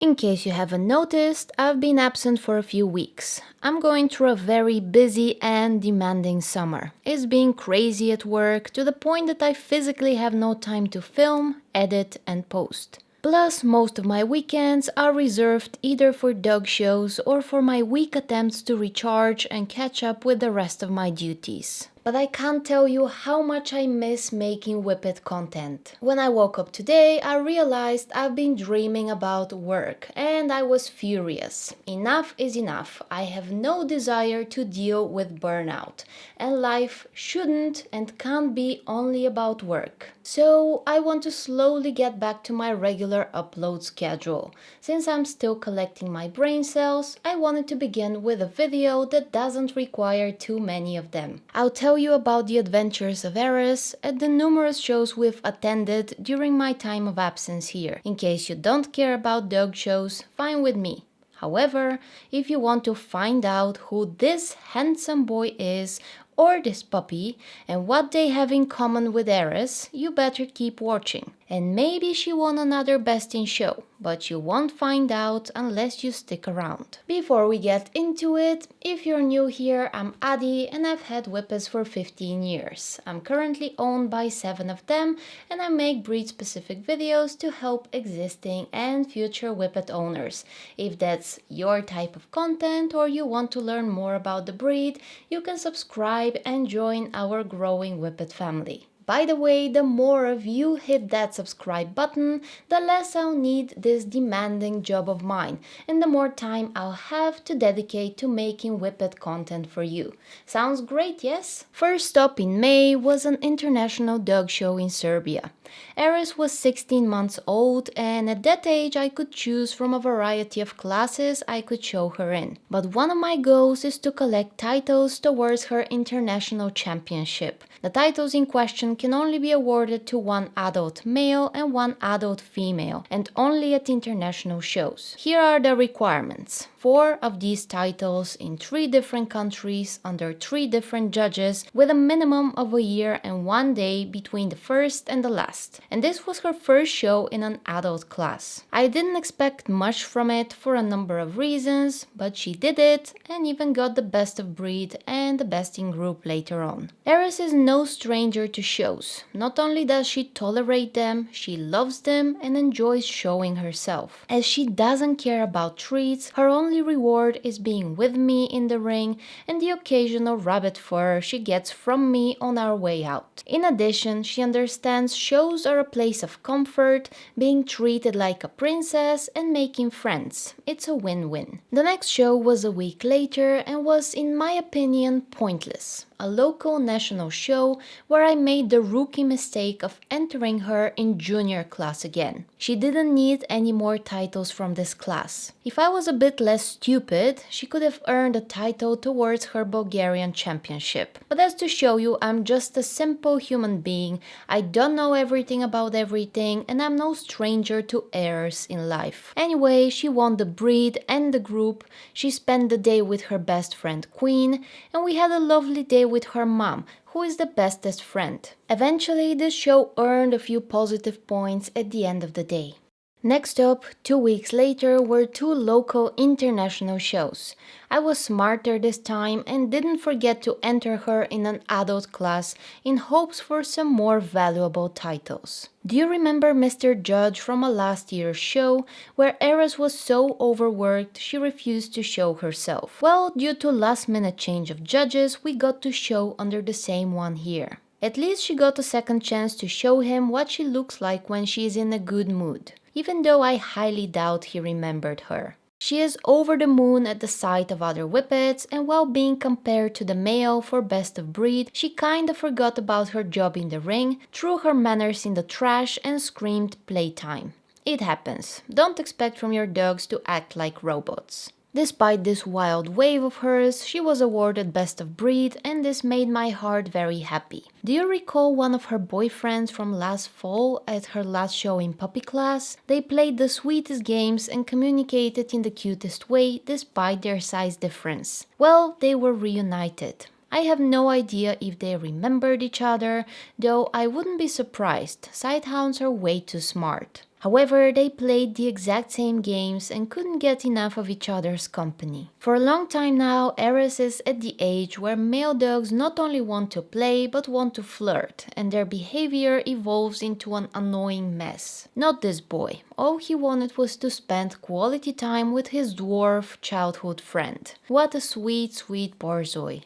In case you haven't noticed, I've been absent for a few weeks. I'm going through a very busy and demanding summer. It's been crazy at work to the point that I physically have no time to film, edit, and post. Plus, most of my weekends are reserved either for dog shows or for my week attempts to recharge and catch up with the rest of my duties. But I can't tell you how much I miss making Whippet content. When I woke up today, I realized I've been dreaming about work and I was furious. Enough is enough. I have no desire to deal with burnout, and life shouldn't and can't be only about work. So I want to slowly get back to my regular upload schedule. Since I'm still collecting my brain cells, I wanted to begin with a video that doesn't require too many of them. I'll tell you about the adventures of Eris at the numerous shows we've attended during my time of absence here. In case you don't care about dog shows, fine with me. However, if you want to find out who this handsome boy is, or this puppy, and what they have in common with Eris, you better keep watching. And maybe she won another Best in Show, but you won't find out unless you stick around. Before we get into it, if you're new here, I'm Adi and I've had whippets for 15 years. I'm currently owned by 7 of them and I make breed-specific videos to help existing and future whippet owners. If that's your type of content or you want to learn more about the breed, you can subscribe and join our growing whippet family. By the way, the more of you hit that subscribe button, the less I'll need this demanding job of mine, and the more time I'll have to dedicate to making Whippet content for you. Sounds great, yes? First stop in May was an international dog show in Serbia. Eris was 16 months old, and at that age I could choose from a variety of classes I could show her in. But one of my goals is to collect titles towards her international championship. The titles in question can only be awarded to one adult male and one adult female, and only at international shows. Here are the requirements. 4 of these titles in 3 different countries under 3 different judges with a minimum of a year and 1 day between the first and the last. And this was her first show in an adult class. I didn't expect much from it for a number of reasons, but she did it and even got the best of breed and the best in group later on. Eris is no stranger to shows. Not only does she tolerate them, she loves them and enjoys showing herself. As she doesn't care about treats, her only reward is being with me in the ring and the occasional rabbit fur she gets from me on our way out. In addition, she understands shows are a place of comfort, being treated like a princess and making friends. It's a win-win. The next show was a week later and was, in my opinion, pointless. A local national show where I made the rookie mistake of entering her in junior class again. She didn't need any more titles from this class. If I was a bit less stupid, she could have earned a title towards her Bulgarian championship. But that's to show you I'm just a simple human being. I don't know everything about everything and I'm no stranger to errors in life. Anyway, she won the breed and the group. She spent the day with her best friend Queen and we had a lovely day with her mom, who is the bestest friend. Eventually, this show earned a few positive points at the end of the day. Next up, 2 weeks later, were 2 local international shows. I was smarter this time and didn't forget to enter her in an adult class in hopes for some more valuable titles. Do you remember Mr. Judge from a last year's show where Eris was so overworked she refused to show herself? Well, due to last-minute change of judges, we got to show under the same one here. At least she got a second chance to show him what she looks like when she is in a good mood, even though I highly doubt he remembered her. She is over the moon at the sight of other whippets, and while being compared to the male for best of breed, she kinda forgot about her job in the ring, threw her manners in the trash and screamed playtime. It happens. Don't expect from your dogs to act like robots. Despite this wild wave of hers, she was awarded Best of Breed and this made my heart very happy. Do you recall one of her boyfriends from last fall at her last show in puppy class? They played the sweetest games and communicated in the cutest way despite their size difference. Well, they were reunited. I have no idea if they remembered each other, though I wouldn't be surprised. Sighthounds are way too smart. However, they played the exact same games and couldn't get enough of each other's company. For a long time now, Eris is at the age where male dogs not only want to play but want to flirt, and their behavior evolves into an annoying mess. Not this boy. All he wanted was to spend quality time with his dwarf childhood friend. What a sweet, sweet borzoi.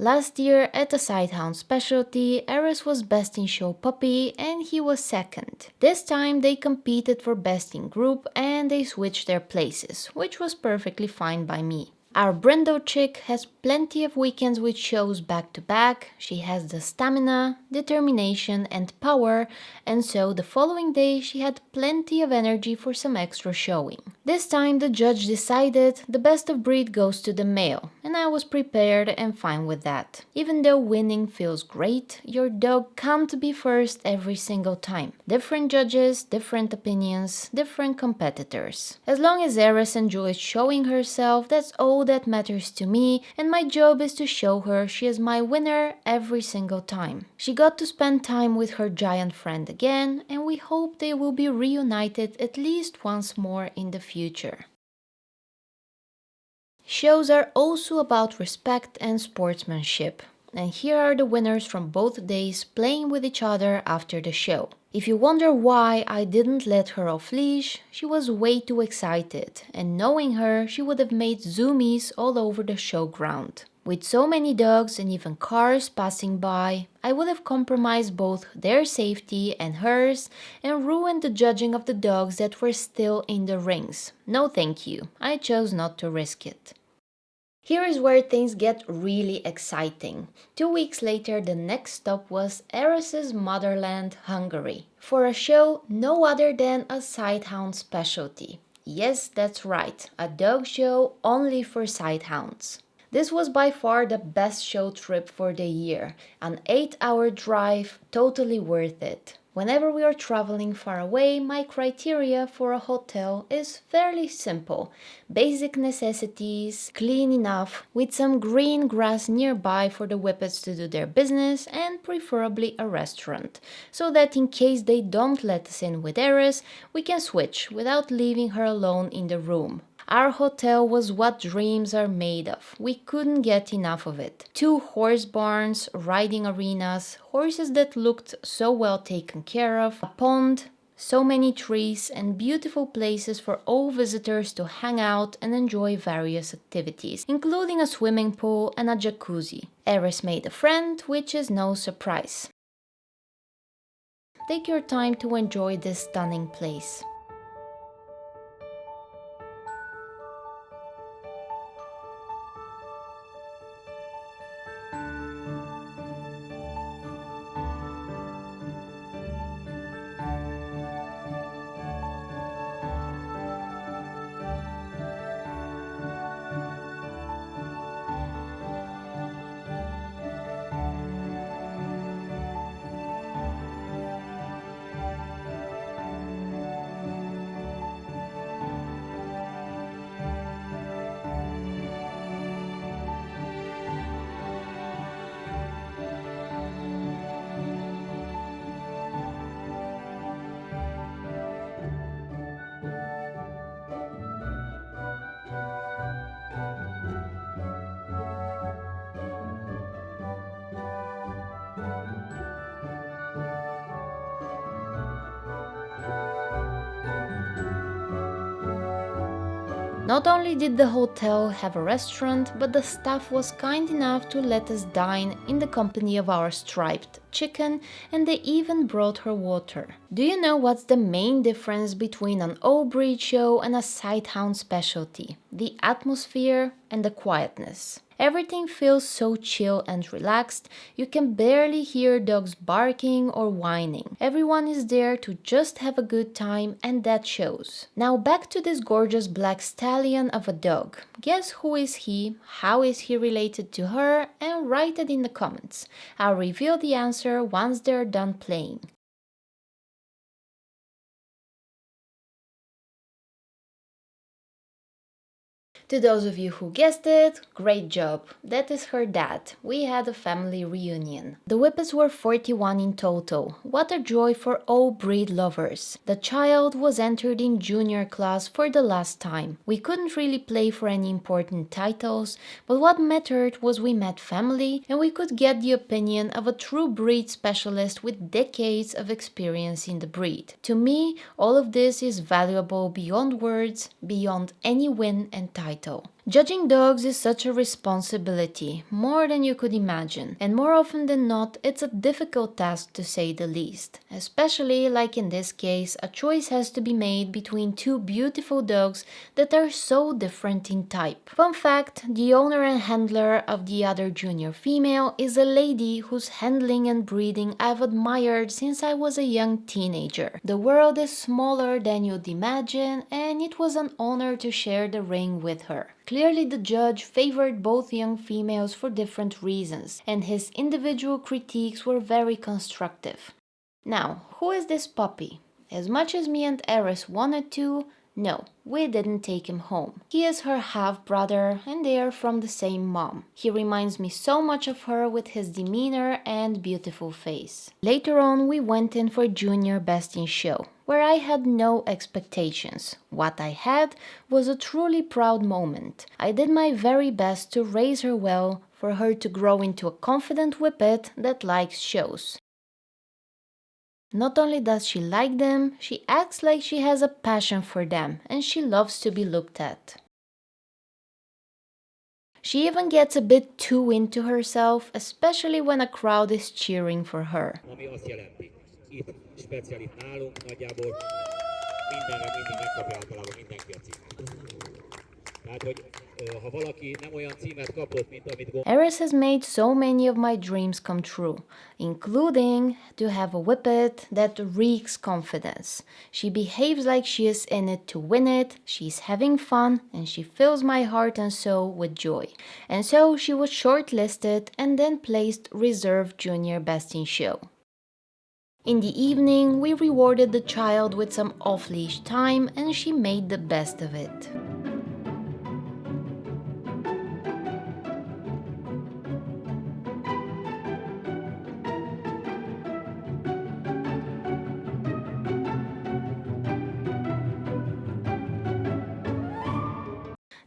Last year, at the Sighthound specialty, Eris was best in show puppy and he was second. This time they competed for best in group and they switched their places, which was perfectly fine by me. Our Brendo chick has plenty of weekends with shows back to back. She has the stamina, determination and power, and so the following day she had plenty of energy for some extra showing. This time the judge decided the best of breed goes to the male, and I was prepared and fine with that. Even though winning feels great, your dog can't be first every single time. Different judges, different opinions, different competitors. As long as Eris enjoys showing herself, that's all that matters to me, and my job is to show her she is my winner every single time. She got to spend time with her giant friend again, and we hope they will be reunited at least once more in the future. Shows are also about respect and sportsmanship. And here are the winners from both days playing with each other after the show. If you wonder why I didn't let her off leash, she was way too excited, and knowing her, she would have made zoomies all over the showground. With so many dogs and even cars passing by, I would have compromised both their safety and hers and ruined the judging of the dogs that were still in the rings. No thank you, I chose not to risk it. Here is where things get really exciting. 2 weeks later, the next stop was Eris's motherland, Hungary, for a show no other than a Sighthound specialty. Yes, that's right, a dog show only for Sighthounds. This was by far the best show trip for the year, an 8-hour drive, totally worth it. Whenever we are traveling far away, my criteria for a hotel is fairly simple. Basic necessities, clean enough, with some green grass nearby for the whippets to do their business, and preferably a restaurant, so that in case they don't let us in with Eris, we can switch without leaving her alone in the room. Our hotel was what dreams are made of. We couldn't get enough of it. 2 horse barns, riding arenas, horses that looked so well taken care of, a pond, so many trees, and beautiful places for all visitors to hang out and enjoy various activities, including a swimming pool and a jacuzzi. Eris made a friend, which is no surprise. Take your time to enjoy this stunning place. Not only did the hotel have a restaurant, but the staff was kind enough to let us dine in the company of our striped chicken, and they even brought her water. Do you know what's the main difference between an all-breed show and a Sighthound specialty? The atmosphere and the quietness. Everything feels so chill and relaxed, you can barely hear dogs barking or whining. Everyone is there to just have a good time, and that shows. Now back to this gorgeous black stallion of a dog. Guess who is he, how is he related to her, and write it in the comments. I'll reveal the answer once they're done playing. To those of you who guessed it, great job. That is her dad. We had a family reunion. The Whippets were 41 in total. What a joy for all breed lovers. The child was entered in junior class for the last time. We couldn't really play for any important titles, but what mattered was we met family and we could get the opinion of a true breed specialist with decades of experience in the breed. To me, all of this is valuable beyond words, beyond any win and title. Judging dogs is such a responsibility, more than you could imagine, and more often than not, it's a difficult task to say the least. Especially, like in this case, a choice has to be made between two beautiful dogs that are so different in type. Fun fact, the owner and handler of the other junior female is a lady whose handling and breeding I've admired since I was a young teenager. The world is smaller than you'd imagine, and it was an honor to share the ring with her. Clearly the judge favored both young females for different reasons, and his individual critiques were very constructive. Now, who is this puppy? As much as me and Eris wanted to, no, we didn't take him home. He is her half-brother and they are from the same mom. He reminds me so much of her with his demeanor and beautiful face. Later on, we went in for Junior Best in Show, where I had no expectations. What I had was a truly proud moment. I did my very best to raise her well, for her to grow into a confident whippet that likes shows. Not only does she like them, she acts like she has a passion for them and she loves to be looked at. She even gets a bit too into herself, especially when a crowd is cheering for her. Eris has made so many of my dreams come true, including to have a whippet that reeks confidence. She behaves like she is in it to win it, she's having fun, and she fills my heart and soul with joy. And so she was shortlisted and then placed reserve Junior Best in Show. In the evening, we rewarded the child with some off-leash time and she made the best of it.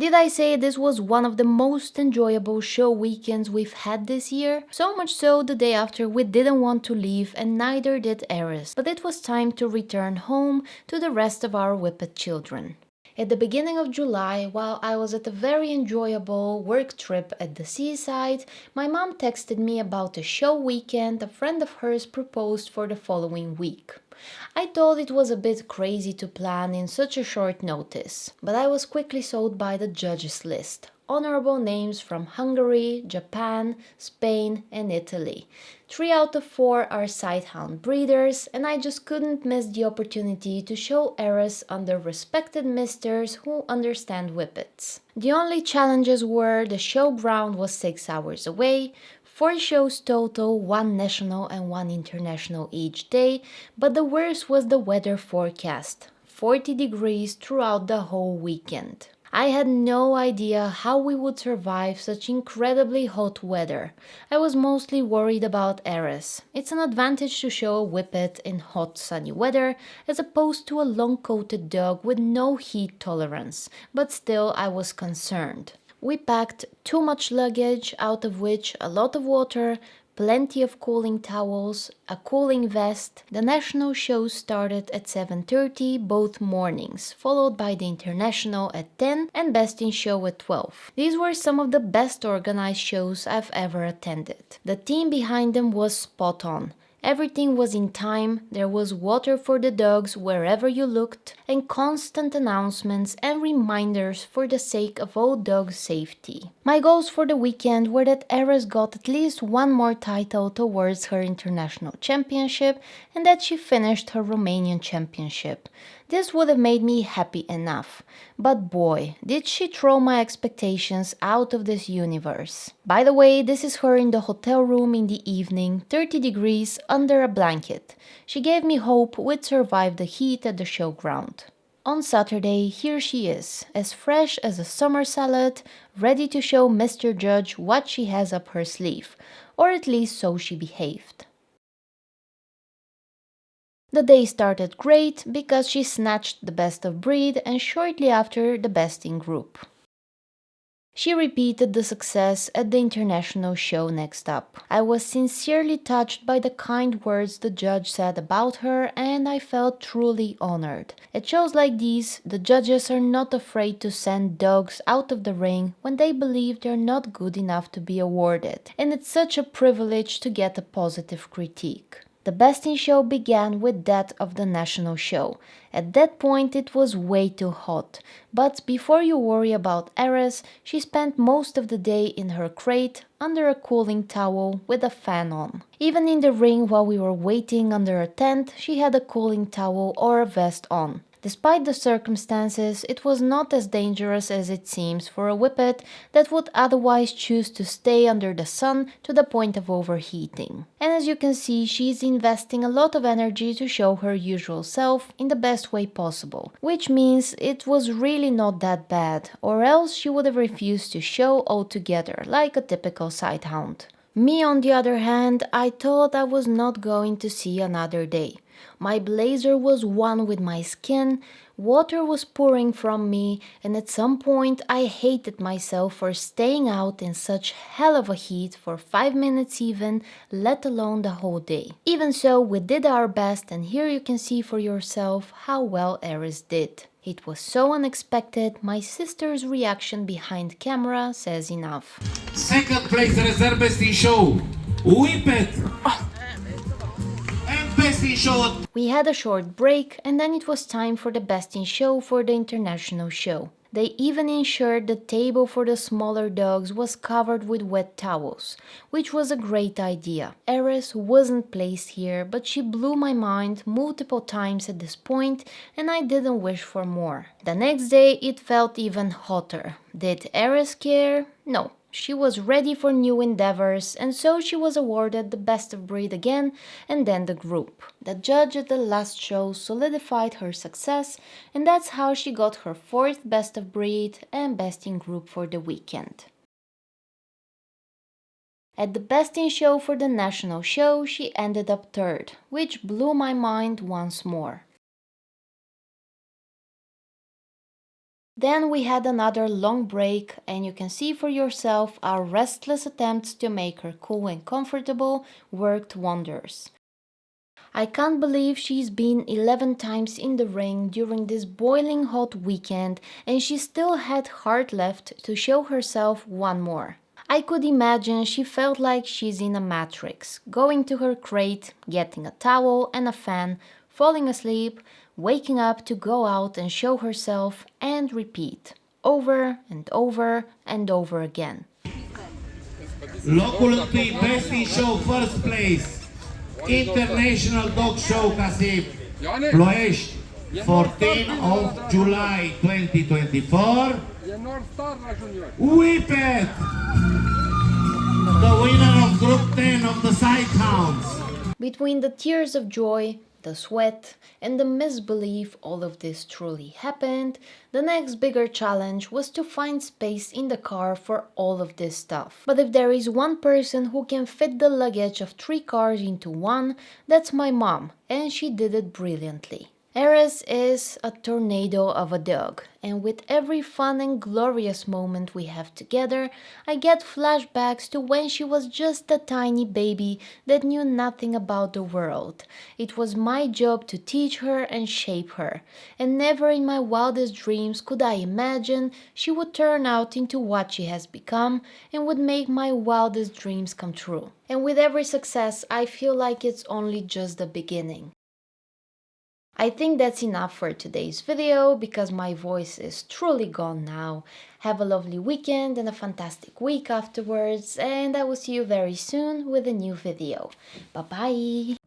Did I say this was one of the most enjoyable show weekends we've had this year? So much so the day after we didn't want to leave and neither did Eris, but it was time to return home to the rest of our Whippet children. At the beginning of July, while I was at a very enjoyable work trip at the seaside, my mom texted me about a show weekend a friend of hers proposed for the following week. I thought it was a bit crazy to plan in such a short notice, but I was quickly sold by the judges list. Honorable names from Hungary, Japan, Spain and Italy. 3 out of 4 are Sighthound breeders, and I just couldn't miss the opportunity to show Eris under respected misters who understand whippets. The only challenges were the showground was 6 hours away, 4 shows total, 1 national and 1 international each day, but the worst was the weather forecast, 40 degrees throughout the whole weekend. I had no idea how we would survive such incredibly hot weather. I was mostly worried about Eris. It's an advantage to show a whippet in hot sunny weather as opposed to a long-coated dog with no heat tolerance, but still I was concerned. We packed too much luggage, out of which a lot of water, plenty of cooling towels, a cooling vest. The national shows started at 7:30 both mornings, followed by the international at 10 and Best in Show at 12. These were some of the best organized shows I've ever attended. The team behind them was spot on. Everything was in time, there was water for the dogs wherever you looked, and constant announcements and reminders for the sake of all dog safety. My goals for the weekend were that Eris got at least 1 more title towards her international championship and that she finished her Romanian championship. This would have made me happy enough, but boy, did she throw my expectations out of this universe. By the way, this is her in the hotel room in the evening, 30 degrees under a blanket. She gave me hope we'd survive the heat at the showground. On Saturday, here she is, as fresh as a summer salad, ready to show Mr. Judge what she has up her sleeve, or at least so she behaved. The day started great because she snatched the best of breed and shortly after the best in group. She repeated the success at the international show next up. I was sincerely touched by the kind words the judge said about her and I felt truly honored. At shows like these, the judges are not afraid to send dogs out of the ring when they believe they're not good enough to be awarded, and it's such a privilege to get a positive critique. The Best in Show began with that of the national show. At that point it was way too hot, but before you worry about Eris, she spent most of the day in her crate under a cooling towel with a fan on. Even in the ring while we were waiting under a tent, she had a cooling towel or a vest on. Despite the circumstances, it was not as dangerous as it seems for a whippet that would otherwise choose to stay under the sun to the point of overheating. And as you can see, she is investing a lot of energy to show her usual self in the best way possible, which means it was really not that bad, or else she would have refused to show altogether, like a typical Sighthound. Me, on the other hand, I thought I was not going to see another day. My blazer was one with my skin, water was pouring from me, and at some point I hated myself for staying out in such hell of a heat for 5 minutes even, let alone the whole day. Even so, we did our best, and here you can see for yourself how well Eris did. It was so unexpected, my sister's reaction behind camera says enough. Second place reserve Best in Show, Whippet. And Best in Show. We had a short break and then it was time for the Best in Show for the international show. They even ensured the table for the smaller dogs was covered with wet towels, which was a great idea. Eris wasn't placed here, but she blew my mind multiple times at this point and I didn't wish for more. The next day it felt even hotter. Did Eris care? No. She was ready for new endeavors and so she was awarded the best of breed again and then the group. The judge at the last show solidified her success and that's how she got her 4th best of breed and best in group for the weekend. At the best in show for the national show she ended up 3rd, which blew my mind once more. Then we had another long break and you can see for yourself our restless attempts to make her cool and comfortable worked wonders. I can't believe she's been 11 times in the ring during this boiling hot weekend and she still had heart left to show herself one more. I could imagine she felt like she's in a matrix, going to her crate, getting a towel and a fan, falling asleep, waking up to go out and show herself and repeat, over and over and over again. Locul întâi Best in Show first place, International Dog Show Casip, Ploiești, 14 of July 2024, Whippet, the winner of Group 10 of the Sighthounds. Between the tears of joy, the sweat, and the misbelief all of this truly happened, the next bigger challenge was to find space in the car for all of this stuff. But if there is one person who can fit the luggage of 3 cars into one, that's my mom, and she did it brilliantly. Eris is a tornado of a dog, and with every fun and glorious moment we have together, I get flashbacks to when she was just a tiny baby that knew nothing about the world. It was my job to teach her and shape her, and never in my wildest dreams could I imagine she would turn out into what she has become and would make my wildest dreams come true. And with every success, I feel like it's only just the beginning. I think that's enough for today's video because my voice is truly gone now. Have a lovely weekend and a fantastic week afterwards, and I will see you very soon with a new video. Bye bye!